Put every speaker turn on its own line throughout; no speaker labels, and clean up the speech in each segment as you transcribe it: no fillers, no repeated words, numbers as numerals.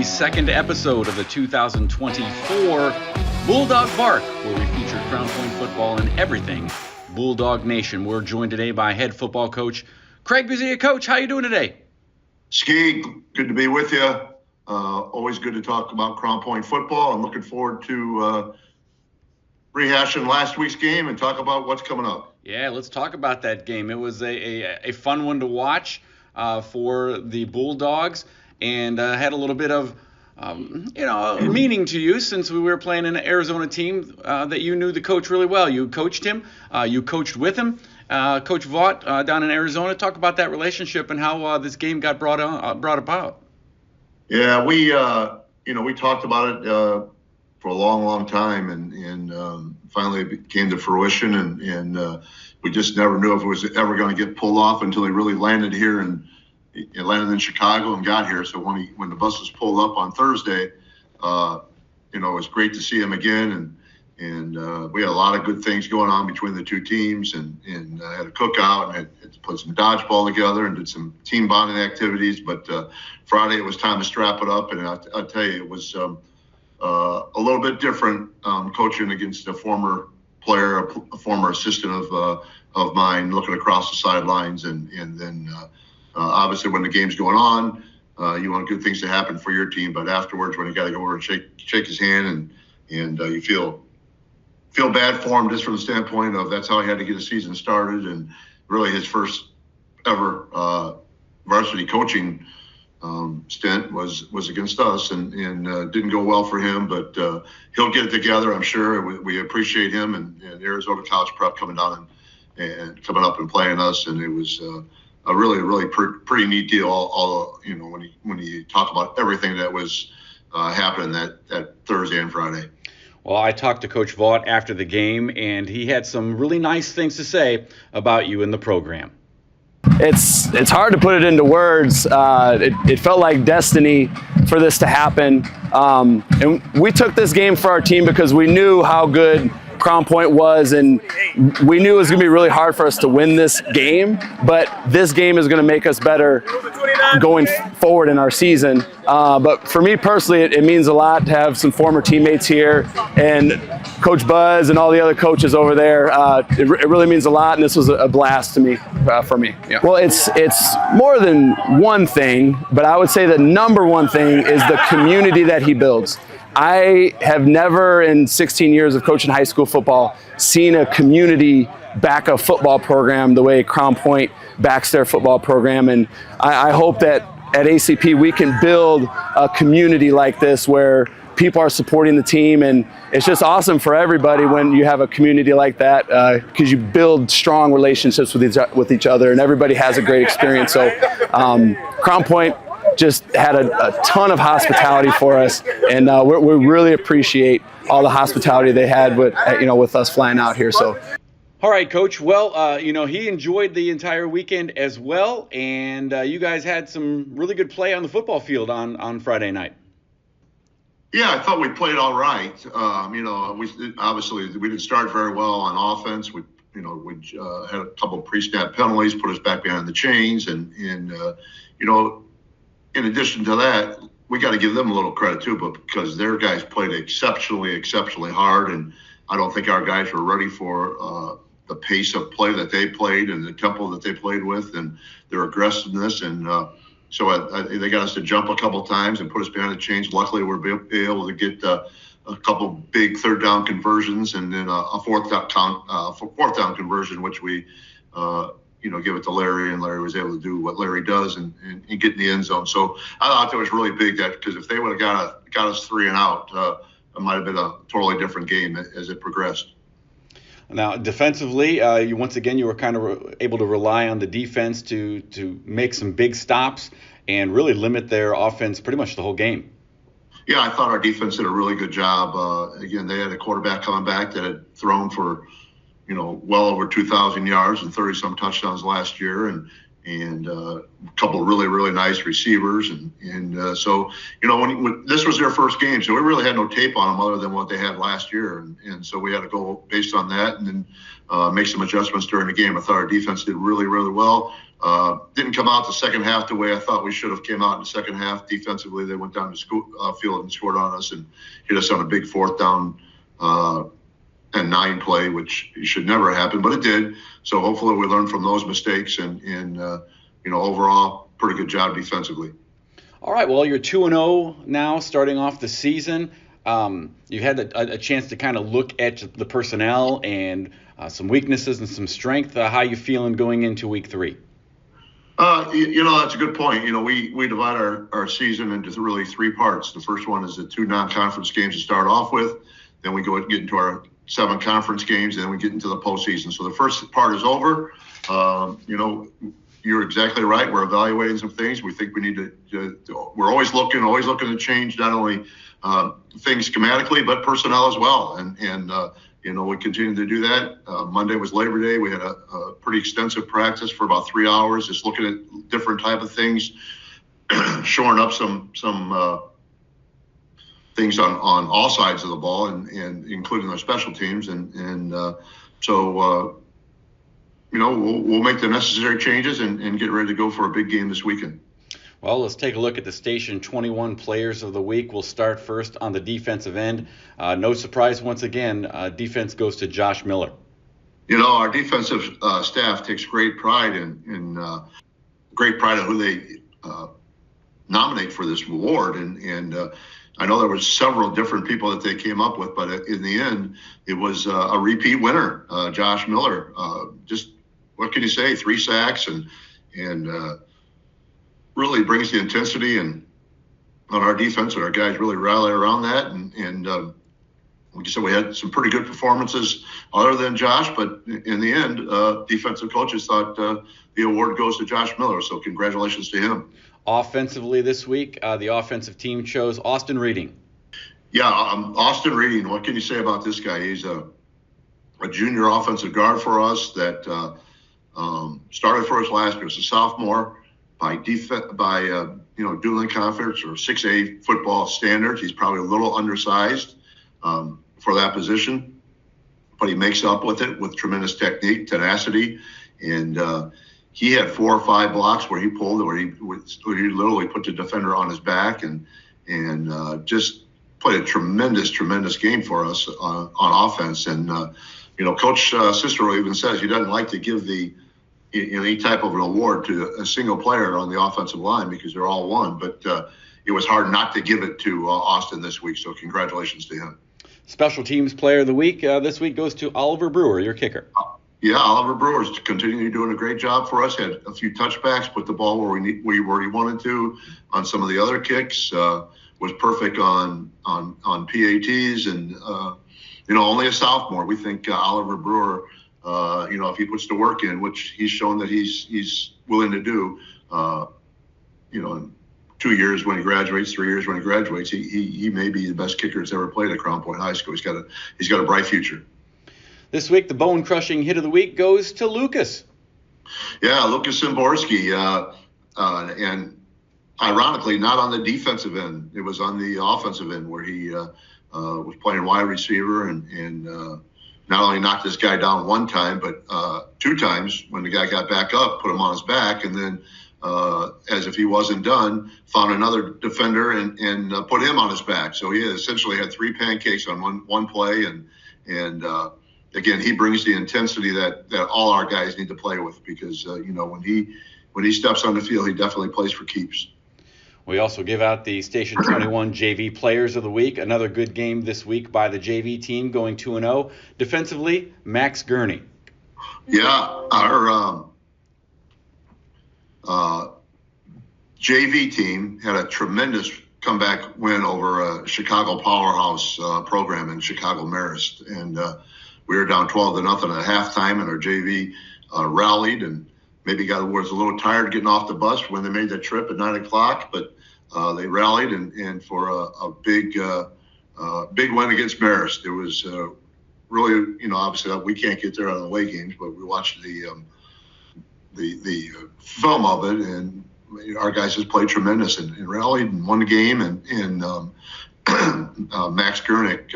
second episode of the 2024 BullDog Bark, where we feature Crown Point football and everything BullDog Nation. We're joined today by head football coach Craig Buzia. Coach, how you doing today?
Ski, good to be with you. Always good to talk about Crown Point football. I'm looking forward to rehashing last week's game and talk about what's coming up.
Yeah, let's talk about that game. It was a fun one to watch for the Bulldogs, and had a little bit of meaning to you since we were playing an Arizona team that you knew the coach really well. You coached him. You coached with him. Coach Vaught down in Arizona. Talk about that relationship and how this game got brought about.
Yeah, we talked about it for a long time, and finally it came to fruition, and we just never knew if it was ever going to get pulled off until he really landed here, and he landed in Chicago and got here. So when the bus was pulled up on Thursday, it was great to see him again, and we had a lot of good things going on between the two teams, and had a cookout and had put some dodgeball together and did some team bonding activities. But Friday it was time to strap it up, and I'll tell you, it was a little bit different coaching against a former player, a former assistant of mine, looking across the sidelines, and then obviously when the game's going on, you want good things to happen for your team, but afterwards when you got to go over and shake his hand, and you feel bad for him just from the standpoint of that's how he had to get his season started, and really his first ever varsity coaching stint was against us, and didn't go well for him, but he'll get it together, I'm sure. We appreciate him and Arizona College Prep coming down and coming up and playing us, and it was a really pretty neat deal. All when you talk about everything that was happening that Thursday and Friday.
Well, I talked to Coach Vaught after the game, and he had some really nice things to say about you in the program.
It's hard to put it into words. It felt like destiny for this to happen. And we took this game for our team because we knew how good Crown Point was, and we knew it was going to be really hard for us to win this game, but this game is going to make us better going forward in our season. But for me personally, it means a lot to have some former teammates here, and Coach Buzz and all the other coaches over there. It really means a lot, and this was a blast to me, for me. Yeah. Well, it's more than one thing, but I would say the number one thing is the community that he builds. I have never in 16 years of coaching high school football seen a community back a football program the way Crown Point backs their football program, and I hope that at ACP we can build a community like this where people are supporting the team, and it's just awesome for everybody when you have a community like that, because you build strong relationships with each other, and everybody has a great experience. So Crown Point just had a ton of hospitality for us, and we really appreciate all the hospitality they had with us flying out here. So.
All right, Coach. Well, he enjoyed the entire weekend as well, and you guys had some really good play on the football field on Friday night.
Yeah, I thought we played all right. We didn't start very well on offense. We had a couple of pre-snap penalties, put us back behind the chains, and in addition to that, we got to give them a little credit too, but because their guys played exceptionally hard, and I don't think our guys were ready for the pace of play that they played and the tempo that they played with and their aggressiveness, and so they got us to jump a couple times and put us behind the chains. Luckily, we were able to get a couple big third down conversions, and then a fourth down conversion, which we give it to Larry, and Larry was able to do what Larry does and get in the end zone. So I thought that was really big, that because if they would have got us 3 and out, it might have been a totally different game as it progressed.
Now, defensively, you were kind of able to rely on the defense to make some big stops and really limit their offense pretty much the whole game.
Yeah, I thought our defense did a really good job. Again, they had a quarterback coming back that had thrown for well over 2,000 yards and 30-some touchdowns last year, and and a couple of really, really nice receivers. And so, when this was their first game, so we really had no tape on them other than what they had last year. And so we had to go based on that and then make some adjustments during the game. I thought our defense did really, really well. Didn't come out the second half the way I thought we should have came out in the second half. Defensively, they went down the field and scored on us and hit us on a big fourth down and 9 play, which should never happen, but it did. So hopefully we learn from those mistakes and overall, pretty good job defensively.
All right, well, you're 2-0 now, starting off the season. You had a chance to kind of look at the personnel and some weaknesses and some strength. How you feeling going into week 3?
That's a good point. We divide our season into really 3 parts. The first one is the 2 non-conference games to start off with. Then we get into our 7 conference games, and then we get into the postseason. So the first part is over. You're exactly right. We're evaluating some things. We think we need to we're always looking to change not only things schematically, but personnel as well. And we continue to do that. Monday was Labor Day. We had a pretty extensive practice for about 3 hours, just looking at different type of things, shoring up some things on all sides of the ball, and including our special teams. So we'll make the necessary changes and get ready to go for a big game this weekend.
Well, let's take a look at the Station 21 Players of the Week. We'll start first on the defensive end. No surprise, once again, defense goes to Josh Miller. Our
defensive staff takes great pride in who they nominate for this award. And I know there was several different people that they came up with, but in the end, it was a repeat winner, Josh Miller. Just what can you say? 3 sacks and really brings the intensity and on our defense, and our guys really rally around that. And like you said, we had some pretty good performances other than Josh, but in the end, defensive coaches thought the award goes to Josh Miller. So congratulations to him.
Offensively this week, the offensive team chose Austin Reading.
Yeah, Austin Reading, what can you say about this guy? He's a junior offensive guard for us that started for us last year as a sophomore. By Dueling Conference or 6A football standards, he's probably a little undersized for that position, but he makes up with it with tremendous technique, tenacity, and he had 4 or 5 blocks where he pulled, where he literally put the defender on his back and just played a tremendous game for us on offense. And Coach Cicero even says he doesn't like to give any type of an award to a single player on the offensive line because they're all one, but it was hard not to give it to Austin this week, so congratulations to him.
Special Teams Player of the Week this week goes to Oliver Brewer, your kicker.
Yeah, Oliver Brewer's continuing doing a great job for us. Had a few touchbacks, put the ball where he wanted to on some of the other kicks. Was perfect on PATs, and only a sophomore. We think Oliver Brewer, if he puts the work in, which he's shown that he's willing to do, in 2 years when he graduates, 3 years when he graduates, he may be the best kicker that's ever played at Crown Point High School. He's got a bright future.
This week, the bone-crushing hit of the week goes to Lucas.
Yeah, Lucas Zimborski, and ironically, not on the defensive end. It was on the offensive end where he was playing wide receiver and not only knocked this guy down 1 time, but 2 times when the guy got back up, put him on his back, and then as if he wasn't done, found another defender and put him on his back. So he essentially had 3 pancakes on one play, and again, he brings the intensity that all our guys need to play with because when he steps on the field, he definitely plays for keeps.
We also give out the Station 21 JV Players of the Week. Another good game this week by the JV team, going 2-0. Defensively, Max Gurney.
Yeah, our JV team had a tremendous comeback win over a Chicago powerhouse program in Chicago Marist, and we were down 12-0 at halftime, and our JV rallied and maybe was a little tired getting off the bus when they made that trip at 9 o'clock, but they rallied and for a big win against Marist. It was really, obviously we can't get there on the away games, but we watched the the film of it, and our guys just played tremendous and rallied and won the game. And Max Gurnick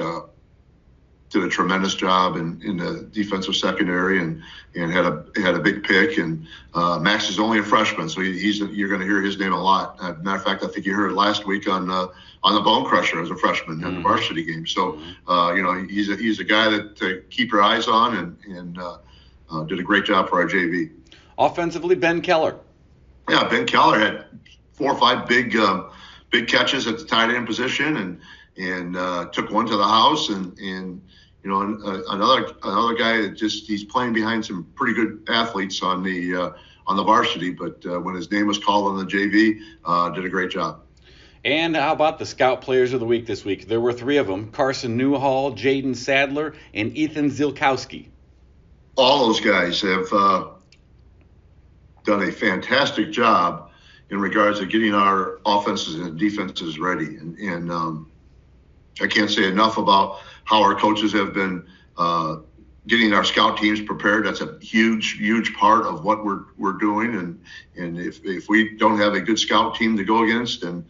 did a tremendous job in the defensive secondary and had a big pick. And Max is only a freshman, so you're going to hear his name a lot. Matter of fact, I think you heard it last week on the Bone Crusher as a freshman in the varsity game. So he's a guy that to keep your eyes on and did a great job for our JV.
Offensively, Ben Keller.
Yeah, Ben Keller had 4 or 5 big catches at the tight end position and took one to the house and another guy that he's playing behind some pretty good athletes on the varsity, but when his name was called on the JV, did a great job.
And how about the Scout Players of the Week this week? There were 3 of them: Carson Newhall, Jaden Sadler, and Ethan Zilkowski.
All those guys have done a fantastic job in regards to getting our offenses and defenses ready. And I can't say enough about how our coaches have been getting our scout teams prepared. That's a huge part of what we're doing. And if we don't have a good scout team to go against, then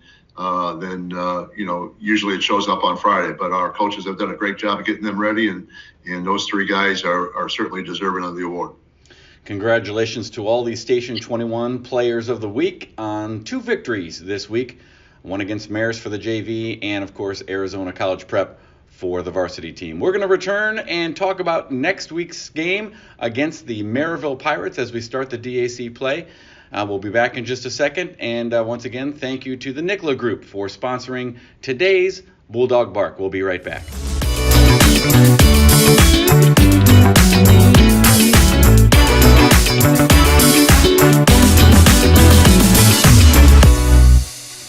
usually it shows up on Friday. But our coaches have done a great job of getting them ready, and those 3 guys are certainly deserving of the award.
Congratulations to all these Station 21 Players of the Week on 2 victories this week. One against Marist for the JV, and of course Arizona College Prep for the varsity team. We're going to return and talk about next week's game against the Maryville Pirates as we start the DAC play. We'll be back in just a second. And once again, thank you to the Nicola Group for sponsoring today's Bulldog Bark. We'll be right back.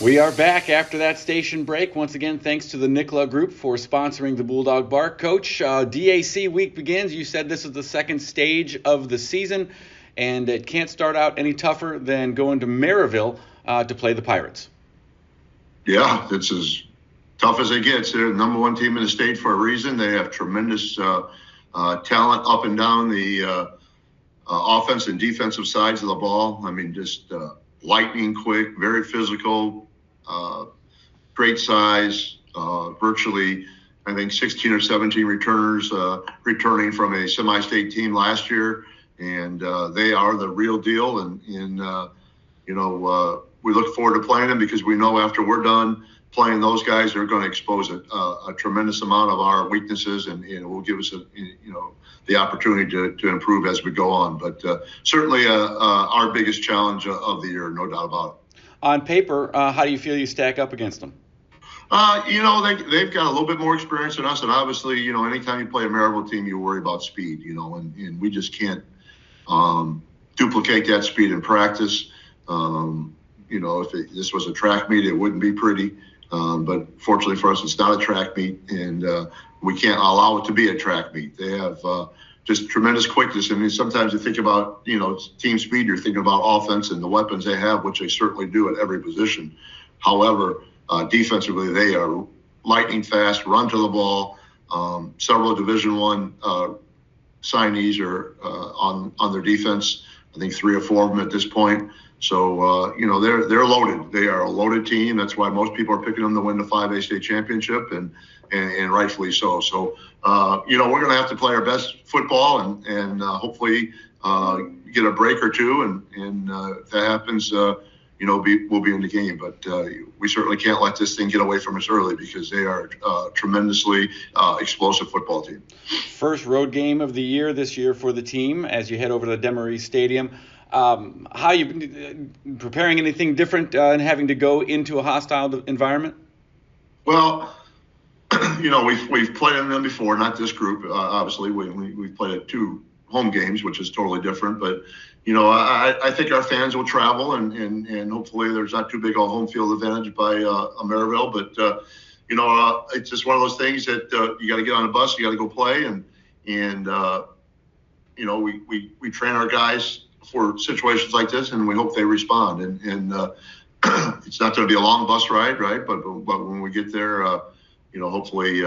We are back after that station break. Once again, thanks to the Nicola Group for sponsoring the Bulldog Bark. Coach, DAC week begins. You said this is the second stage of the season, and it can't start out any tougher than going to Maryville to play the Pirates.
Yeah, it's as tough as it gets. They're the number 1 team in the state for a reason. They have tremendous talent up and down the offense and defensive sides of the ball. I mean, just lightning quick, very physical, great size, virtually, I think 16 or 17 returners returning from a semi-state team last year. And they are the real deal. And we look forward to playing them because we know after we're done playing those guys, they're going to expose a tremendous amount of our weaknesses, and it will give us the opportunity to improve as we go on. But certainly our biggest challenge of the year, no doubt about it.
On paper, how do you feel you stack up against them?
They've got a little bit more experience than us, and obviously, anytime you play a Maryville team, you worry about speed, and we just can't duplicate that speed in practice. If this was a track meet, it wouldn't be pretty. But fortunately for us, it's not a track meet, and we can't allow it to be a track meet. They have just tremendous quickness. I mean, sometimes you think about, team speed, you're thinking about offense and the weapons they have, which they certainly do at every position. However, defensively, they are lightning fast, run to the ball. Several Division I signees are on their defense. I think 3 or 4 of them at this point. So, they're loaded. They are a loaded team. That's why most people are picking them to win the 5A state championship, and rightfully so. So, we're going to have to play our best football and hopefully get a break or 2. And if that happens, we'll be in the game. But we certainly can't let this thing get away from us early because they are a tremendously explosive football team.
First road game of the year this year for the team as you head over to Demaree Stadium. How you been preparing? Anything different in having to go into a hostile environment? Well,
we've played in them before, not this group. Obviously, we've played at 2 home games, which is totally different. But I think our fans will travel, and hopefully there's not too big a home field advantage by Maryville. But it's just one of those things that you got to get on a bus, you got to go play, and we train our guys for situations like this, and we hope they respond. And it's not going to be a long bus ride, right? But when we get there, hopefully,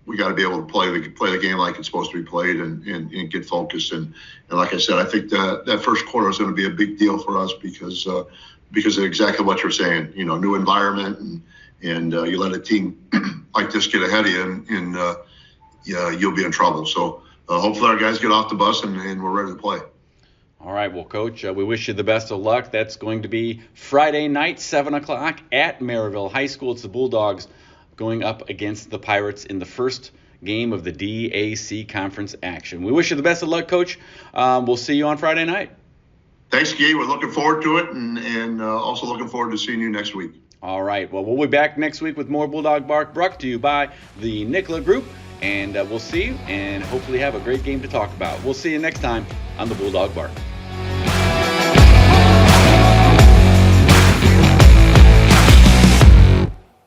we got to be able to play the game like it's supposed to be played and get focused. And like I said, I think that first quarter is going to be a big deal for us because of exactly what you're saying. New environment and you let a team like this get ahead of you and you'll be in trouble. So hopefully our guys get off the bus and we're ready to play.
All right, well, Coach, we wish you the best of luck. That's going to be Friday night, 7 o'clock at Maryville High School. It's the Bulldogs going up against the Pirates in the first game of the DAC conference action. We wish you the best of luck, Coach. We'll see you on Friday night.
Thanks, Guy. We're looking forward to it and also looking forward to seeing you next week.
All right, well, we'll be back next week with more Bulldog Bark brought to you by the Nicola Group. And we'll see you and hopefully have a great game to talk about. We'll see you next time on the Bulldog Bark.